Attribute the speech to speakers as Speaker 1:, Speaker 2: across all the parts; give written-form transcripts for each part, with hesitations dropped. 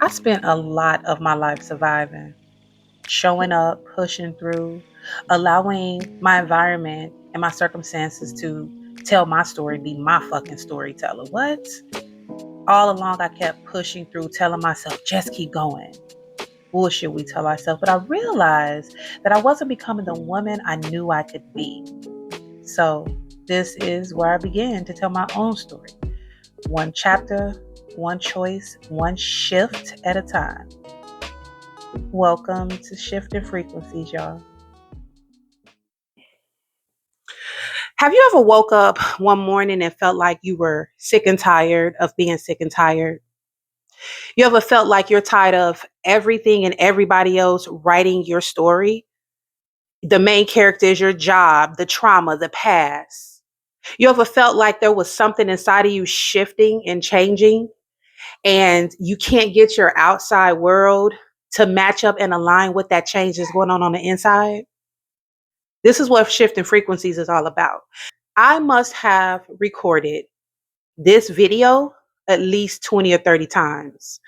Speaker 1: I spent a lot of my life surviving, showing up, pushing through, allowing my environment and my circumstances to tell my story, be my fucking storyteller. What? All along, I kept pushing through, telling myself, just keep going. Bullshit, we tell ourselves. But I realized that I wasn't becoming the woman I knew I could be. So, this is where I began to tell my own story. One chapter, one choice, one shift at a time. Welcome to Shifting Frequencies, y'all. Have you ever woke up one morning and felt like you were sick and tired of being sick and tired? You ever felt like you're tired of everything and everybody else writing your story? The main character is your job, the trauma, the past. You ever felt like there was something inside of you shifting and changing, and you can't get your outside world to match up and align with that change that's going on the inside? This is what Shifting Frequencies is all about. I must have recorded this video at least 20 or 30 times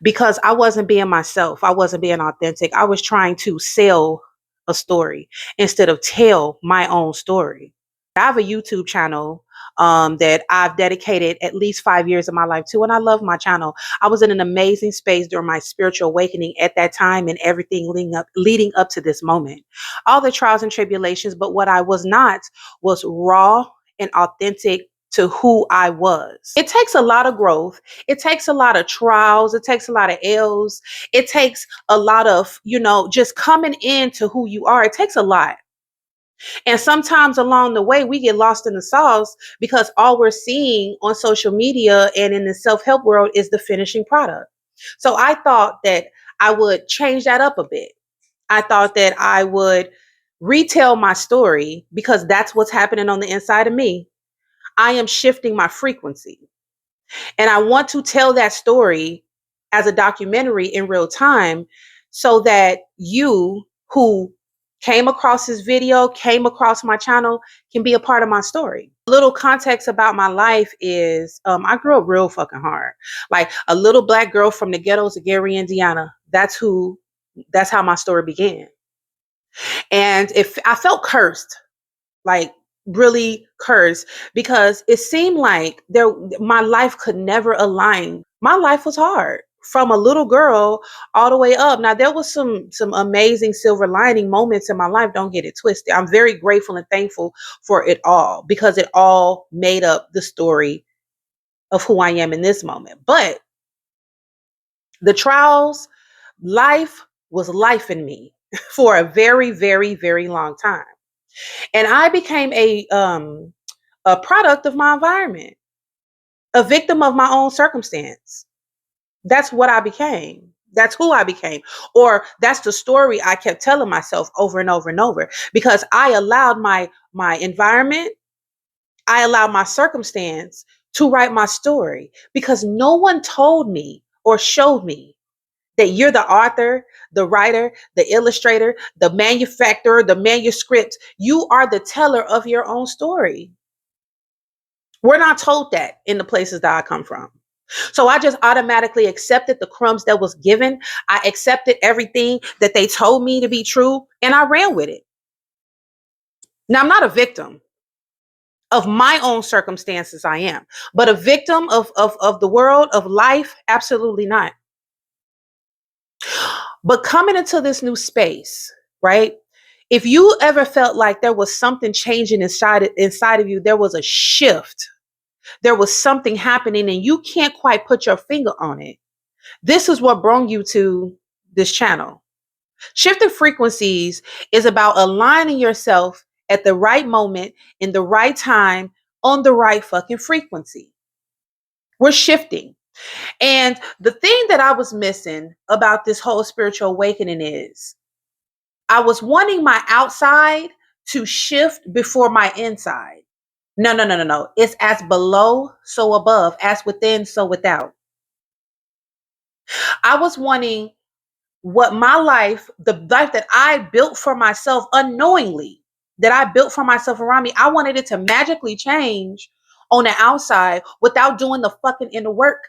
Speaker 1: because I wasn't being myself. I wasn't being authentic. I was trying to sell a story instead of tell my own story. I have a YouTube channel that I've dedicated at least 5 years of my life to, and I love my channel. I was in an amazing space during my spiritual awakening at that time and everything leading up to this moment. All the trials and tribulations, but what I was not was raw and authentic to who I was. It takes a lot of growth. It takes a lot of trials. It takes a lot of L's. It takes a lot of, just coming into who you are. It takes a lot. And sometimes along the way, we get lost in the sauce because all we're seeing on social media and in the self-help world is the finishing product. So I thought that I would change that up a bit. I thought that I would retell my story because that's what's happening on the inside of me. I am shifting my frequency. And I want to tell that story as a documentary in real time so that you who came across this video, came across my channel, can be a part of my story. A little context about my life is I grew up real fucking hard. Like a little black girl from the ghettos of Gary, Indiana. That's how my story began. And if I felt cursed, like really cursed, because it seemed like my life could never align. My life was hard from a little girl all the way up. Now there was some amazing silver lining moments in my life, don't get it twisted. I'm very grateful and thankful for it all because it all made up the story of who I am in this moment. But the trials, life was life in me for a very, very, very long time. And I became a product of my environment, a victim of my own circumstance. That's what I became. That's who I became. Or that's the story I kept telling myself over and over and over because I allowed my environment, I allowed my circumstance to write my story because no one told me or showed me that you're the author, the writer, the illustrator, the manufacturer, the manuscript. You are the teller of your own story. We're not told that in the places that I come from. So I just automatically accepted the crumbs that was given. I accepted everything that they told me to be true, and I ran with it. Now, I'm not a victim of my own circumstances, I am, but a victim of the world, of life, absolutely not. But coming into this new space, right? If you ever felt like there was something changing inside of you, there was a shift. There was something happening and you can't quite put your finger on it. This is what brought you to this channel. Shifting Frequencies is about aligning yourself at the right moment, in the right time, on the right fucking frequency. We're shifting. And the thing that I was missing about this whole spiritual awakening is I was wanting my outside to shift before my inside. No, no, no, no, no. It's as below, so above, as within, so without. I was wanting what my life, the life that I built for myself unknowingly, that I built for myself around me, I wanted it to magically change on the outside without doing the fucking inner work,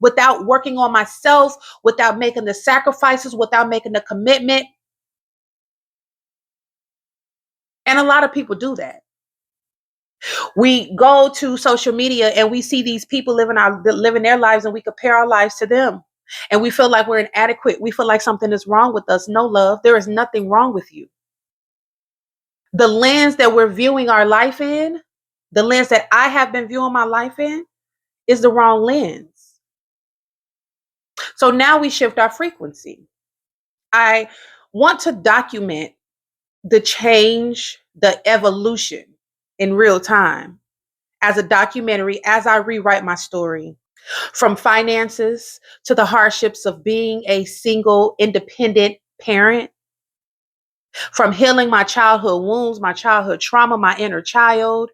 Speaker 1: without working on myself, without making the sacrifices, without making the commitment. And a lot of people do that. We go to social media and we see these people living their lives and we compare our lives to them. And we feel like we're inadequate. We feel like something is wrong with us. No, love, there is nothing wrong with you. The lens that we're viewing our life in, the lens that I have been viewing my life in, is the wrong lens. So now we shift our frequency. I want to document the change, the evolution in real time as a documentary as I rewrite my story. From finances to the hardships of being a single, independent parent, from healing my childhood wounds, my childhood trauma, my inner child,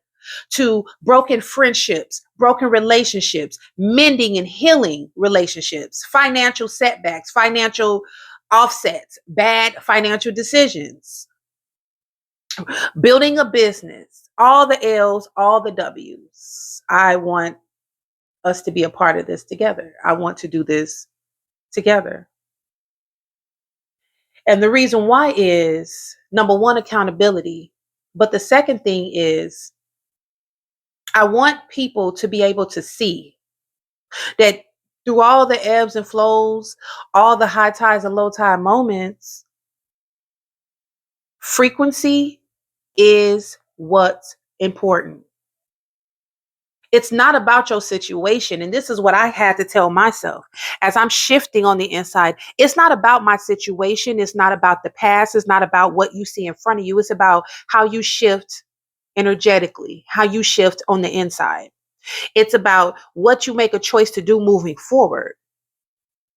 Speaker 1: to broken friendships, broken relationships, mending and healing relationships, financial setbacks, financial offsets, bad financial decisions, building a business, all the L's, all the W's. I want us to be a part of this together. I want to do this together. And the reason why is number one, accountability. But the second thing is I want people to be able to see that through all the ebbs and flows, all the high tides and low tide moments, frequency is what's important. It's not about your situation. And this is what I had to tell myself as I'm shifting on the inside. It's not about my situation. It's not about the past. It's not about what you see in front of you. It's about how you shift energetically, how you shift on the inside. It's about what you make a choice to do moving forward.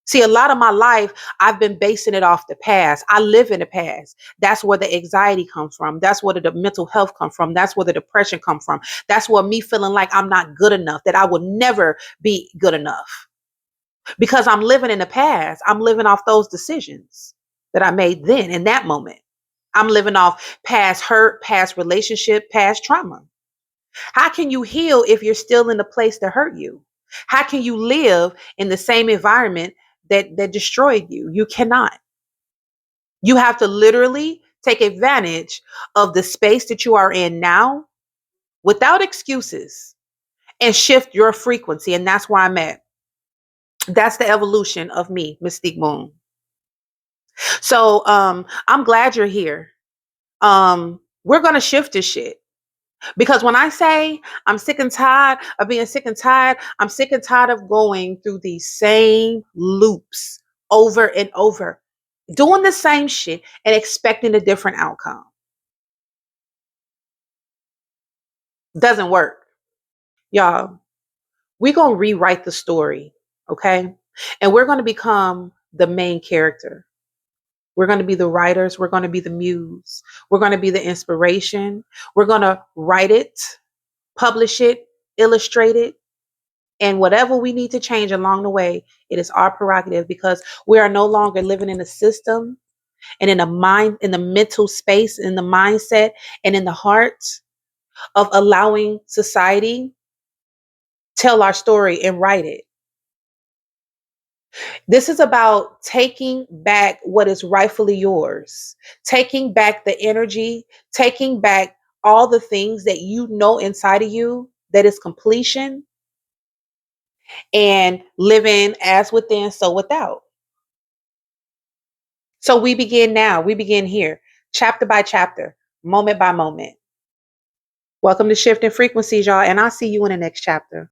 Speaker 1: See, a lot of my life, I've been basing it off the past. I live in the past. That's where the anxiety comes from. That's where the mental health comes from. That's where the depression comes from. That's where me feeling like I'm not good enough, that I will never be good enough because I'm living in the past. I'm living off those decisions that I made then in that moment. I'm living off past hurt, past relationship, past trauma. How can you heal if you're still in the place that hurt you? How can you live in the same environment that destroyed you? You cannot. You have to literally take advantage of the space that you are in now without excuses and shift your frequency. And that's where I'm at. That's the evolution of me, Mystique Moon. So I'm glad you're here. We're gonna shift this shit. Because when I say I'm sick and tired of being sick and tired, I'm sick and tired of going through these same loops over and over, doing the same shit and expecting a different outcome. Doesn't work. Y'all, we're going to rewrite the story, okay? And we're going to become the main character. We're going to be the writers. We're going to be the muse. We're going to be the inspiration. We're going to write it, publish it, illustrate it, and whatever we need to change along the way, it is our prerogative because we are no longer living in a system and in a mind, in the mental space, in the mindset, and in the heart of allowing society tell our story and write it. This is about taking back what is rightfully yours, taking back the energy, taking back all the things that you know inside of you that is completion and living as within, so without. So we begin now. We begin here, chapter by chapter, moment by moment. Welcome to Shifting Frequencies, y'all, and I'll see you in the next chapter.